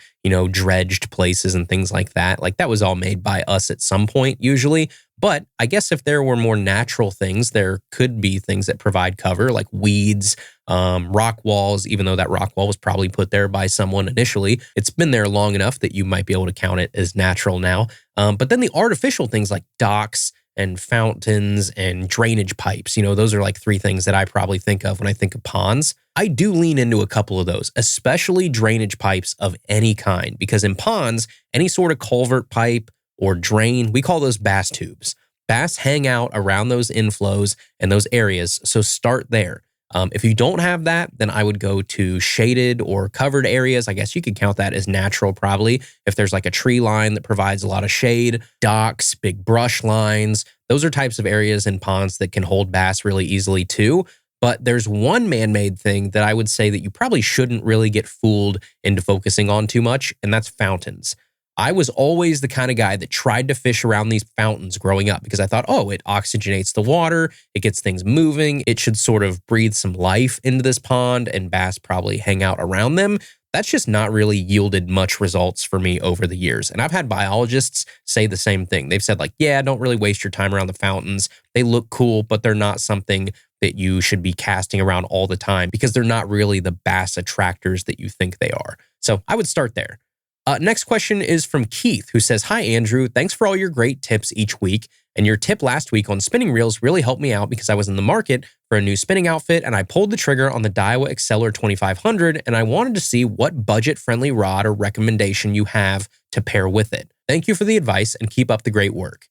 dredged places and things like that. Like that was all made by us at some point usually. But I guess if there were more natural things, there could be things that provide cover like weeds, rock walls, even though that rock wall was probably put there by someone initially. It's been there long enough that you might be able to count it as natural now. But then the artificial things like docks and fountains and drainage pipes, those are like 3 things that I probably think of when I think of ponds. I do lean into a couple of those, especially drainage pipes of any kind, because in ponds, any sort of culvert pipe or drain, we call those bass tubes. Bass hang out around those inflows and those areas, so start there. If you don't have that, then I would go to shaded or covered areas. I guess you could count that as natural probably. If there's like a tree line that provides a lot of shade, docks, big brush lines, those are types of areas in ponds that can hold bass really easily too. But there's one man-made thing that I would say that you probably shouldn't really get fooled into focusing on too much, and that's fountains. I was always the kind of guy that tried to fish around these fountains growing up because I thought, oh, it oxygenates the water, it gets things moving, it should sort of breathe some life into this pond and bass probably hang out around them. That's just not really yielded much results for me over the years. And I've had biologists say the same thing. They've said like, yeah, don't really waste your time around the fountains. They look cool, but they're not something that you should be casting around all the time because they're not really the bass attractors that you think they are. So I would start there. Next question is from Keith, who says, "Hi, Andrew. Thanks for all your great tips each week. And your tip last week on spinning reels really helped me out because I was in the market for a new spinning outfit and I pulled the trigger on the Daiwa Exceller 2500 and I wanted to see what budget-friendly rod or recommendation you have to pair with it. Thank you for the advice and keep up the great work."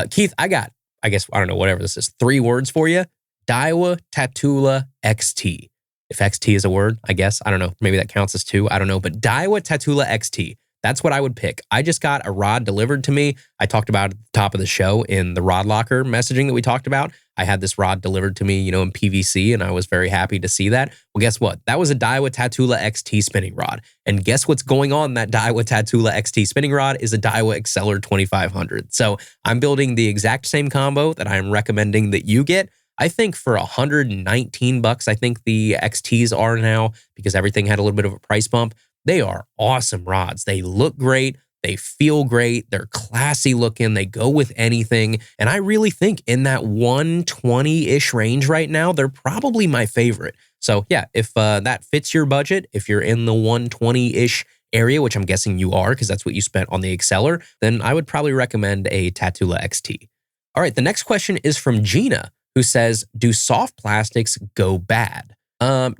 Keith, I don't know, whatever this is, 3 words for you. Daiwa Tatula XT. If XT is a word, I guess. I don't know. Maybe that counts as 2. I don't know. But Daiwa Tatula XT. That's what I would pick. I just got a rod delivered to me. I talked about it at the top of the show in the Rod Locker messaging that we talked about. I had this rod delivered to me, in PVC, and I was very happy to see that. Well, guess what? That was a Daiwa Tatula XT spinning rod. And guess what's going on that Daiwa Tatula XT spinning rod is a Daiwa Exceller 2500. So I'm building the exact same combo that I'm recommending that you get. I think for $119, I think the XTs are now because everything had a little bit of a price bump. They are awesome rods. They look great. They feel great. They're classy looking. They go with anything. And I really think in that 120-ish range right now, they're probably my favorite. So yeah, if that fits your budget, if you're in the 120-ish area, which I'm guessing you are because that's what you spent on the Exceller, then I would probably recommend a Tatula XT. All right, the next question is from Gina, who says, "Do soft plastics go bad?"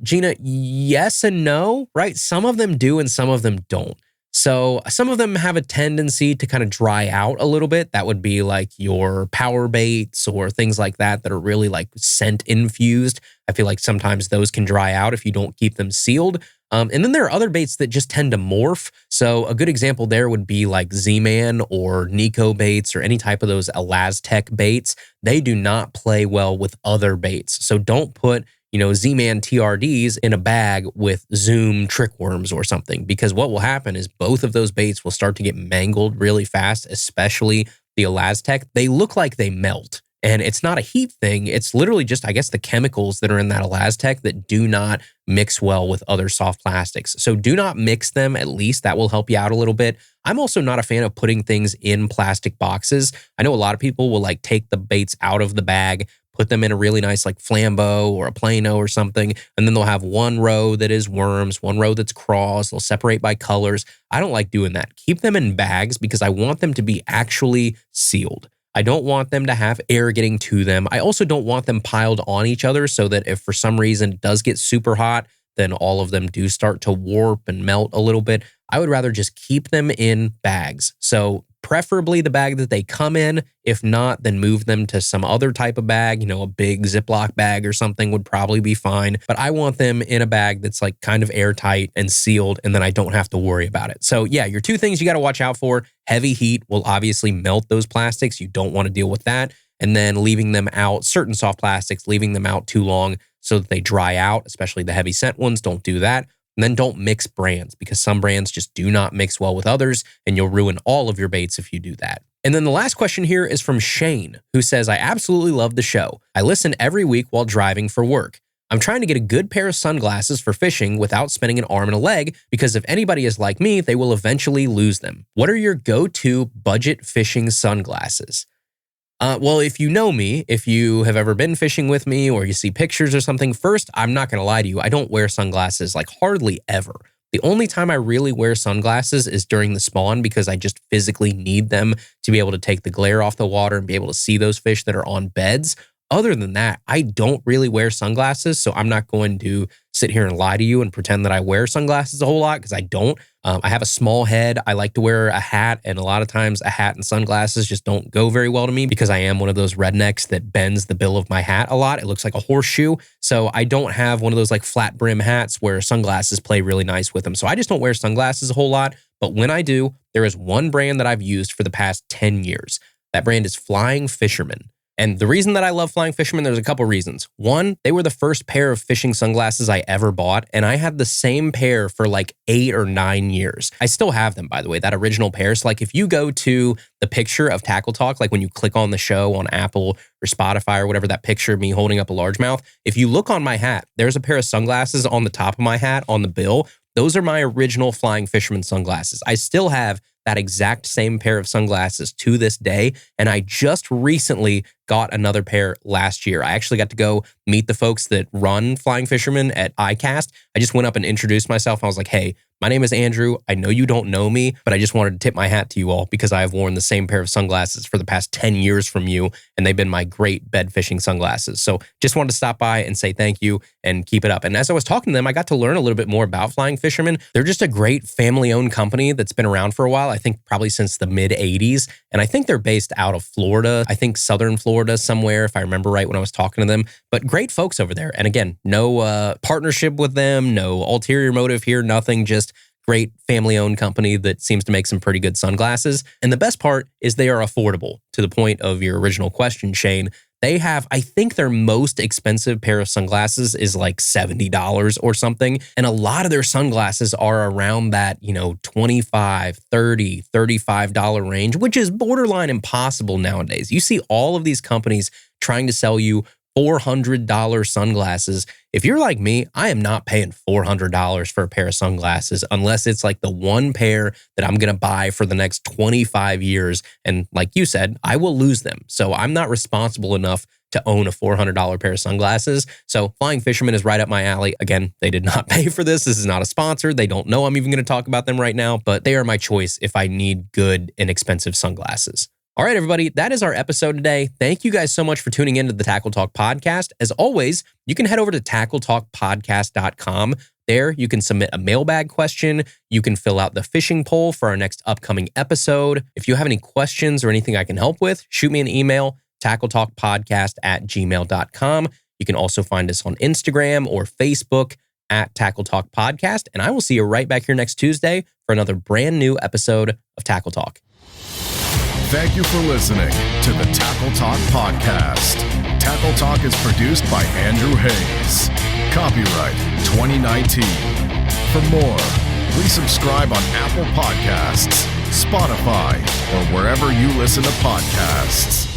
Gina, yes and no, right? Some of them do and some of them don't. So some of them have a tendency to kind of dry out a little bit. That would be like your power baits or things like that that are really like scent infused. I feel like sometimes those can dry out if you don't keep them sealed. And then there are other baits that just tend to morph. So a good example there would be like Z-Man or Nico baits or any type of those Elastec baits. They do not play well with other baits. So don't put Z-Man TRDs in a bag with Zoom trick worms or something, because what will happen is both of those baits will start to get mangled really fast, especially the Elastec. They look like they melt. And it's not a heat thing. It's literally just, I guess, the chemicals that are in that Elastec that do not mix well with other soft plastics. So do not mix them, at least. That will help you out a little bit. I'm also not a fan of putting things in plastic boxes. I know a lot of people will like take the baits out of the bag, put them in a really nice like Flambeau or a Plano or something, and then they'll have one row that is worms, one row that's craws. They'll separate by colors. I don't like doing that. Keep them in bags because I want them to be actually sealed. I don't want them to have air getting to them. I also don't want them piled on each other so that if for some reason it does get super hot, then all of them do start to warp and melt a little bit. I would rather just keep them in bags. So preferably the bag that they come in. If not, then move them to some other type of bag. A big Ziploc bag or something would probably be fine. But I want them in a bag that's like kind of airtight and sealed, and then I don't have to worry about it. So yeah, your two things you got to watch out for. Heavy heat will obviously melt those plastics. You don't want to deal with that. And then leaving them out, certain soft plastics, leaving them out too long so that they dry out, especially the heavy scent ones. Don't do that. And then don't mix brands, because some brands just do not mix well with others, and you'll ruin all of your baits if you do that. And then the last question here is from Shane, who says, I absolutely love the show. I listen every week while driving for work. I'm trying to get a good pair of sunglasses for fishing without spending an arm and a leg, because if anybody is like me, they will eventually lose them. What are your go-to budget fishing sunglasses? Well, if you know me, if you have ever been fishing with me or you see pictures or something, first, I'm not going to lie to you. I don't wear sunglasses like hardly ever. The only time I really wear sunglasses is during the spawn, because I just physically need them to be able to take the glare off the water and be able to see those fish that are on beds. Other than that, I don't really wear sunglasses, so I'm not going to sit here and lie to you and pretend that I wear sunglasses a whole lot, because I don't. I have a small head. I like to wear a hat, and a lot of times a hat and sunglasses just don't go very well to me, because I am one of those rednecks that bends the bill of my hat a lot. It looks like a horseshoe, so I don't have one of those like flat brim hats where sunglasses play really nice with them. So I just don't wear sunglasses a whole lot, but when I do, there is one brand that I've used for the past 10 years. That brand is Flying Fisherman. And the reason that I love Flying Fisherman, there's a couple reasons. One, they were the first pair of fishing sunglasses I ever bought, and I had the same pair for like 8 or 9 years. I still have them, by the way, that original pair. So like if you go to the picture of Tackle Talk, like when you click on the show on Apple or Spotify or whatever, that picture of me holding up a largemouth, if you look on my hat, there's a pair of sunglasses on the top of my hat on the bill. Those are my original Flying Fisherman sunglasses. I still have that exact same pair of sunglasses to this day, and I just recently got another pair last year. I actually got to go meet the folks that run Flying Fisherman at iCast. I just went up and introduced myself. I was like, hey, my name is Andrew. I know you don't know me, but I just wanted to tip my hat to you all because I have worn the same pair of sunglasses for the past 10 years from you, and they've been my great bed fishing sunglasses. So just wanted to stop by and say thank you and keep it up. And as I was talking to them, I got to learn a little bit more about Flying Fisherman. They're just a great family-owned company that's been around for a while, I think probably since the mid-'80s. And I think they're based out of Florida, I think southern Florida somewhere, if I remember right when I was talking to them. But great folks over there. And again, no partnership with them, no ulterior motive here, nothing, just great family-owned company that seems to make some pretty good sunglasses. And the best part is they are affordable. To the point of your original question, Shane, they have, I think their most expensive pair of sunglasses is like $70 or something. And a lot of their sunglasses are around that, $25, $30, $35 range, which is borderline impossible nowadays. You see all of these companies trying to sell you $400 sunglasses. If you're like me, I am not paying $400 for a pair of sunglasses unless it's like the one pair that I'm going to buy for the next 25 years. And like you said, I will lose them. So I'm not responsible enough to own a $400 pair of sunglasses. So Flying Fisherman is right up my alley. Again, they did not pay for this. This is not a sponsor. They don't know I'm even going to talk about them right now, but they are my choice if I need good, inexpensive sunglasses. All right, everybody, that is our episode today. Thank you guys so much for tuning into the Tackle Talk podcast. As always, you can head over to tackletalkpodcast.com. There, you can submit a mailbag question. You can fill out the fishing poll for our next upcoming episode. If you have any questions or anything I can help with, shoot me an email, tackletalkpodcast@gmail.com. You can also find us on Instagram or Facebook, at Tackle Talk Podcast. And I will see you right back here next Tuesday for another brand new episode of Tackle Talk. Thank you for listening to the Tackle Talk Podcast. Tackle Talk is produced by Andrew Hayes. Copyright 2019. For more, please subscribe on Apple Podcasts, Spotify, or wherever you listen to podcasts.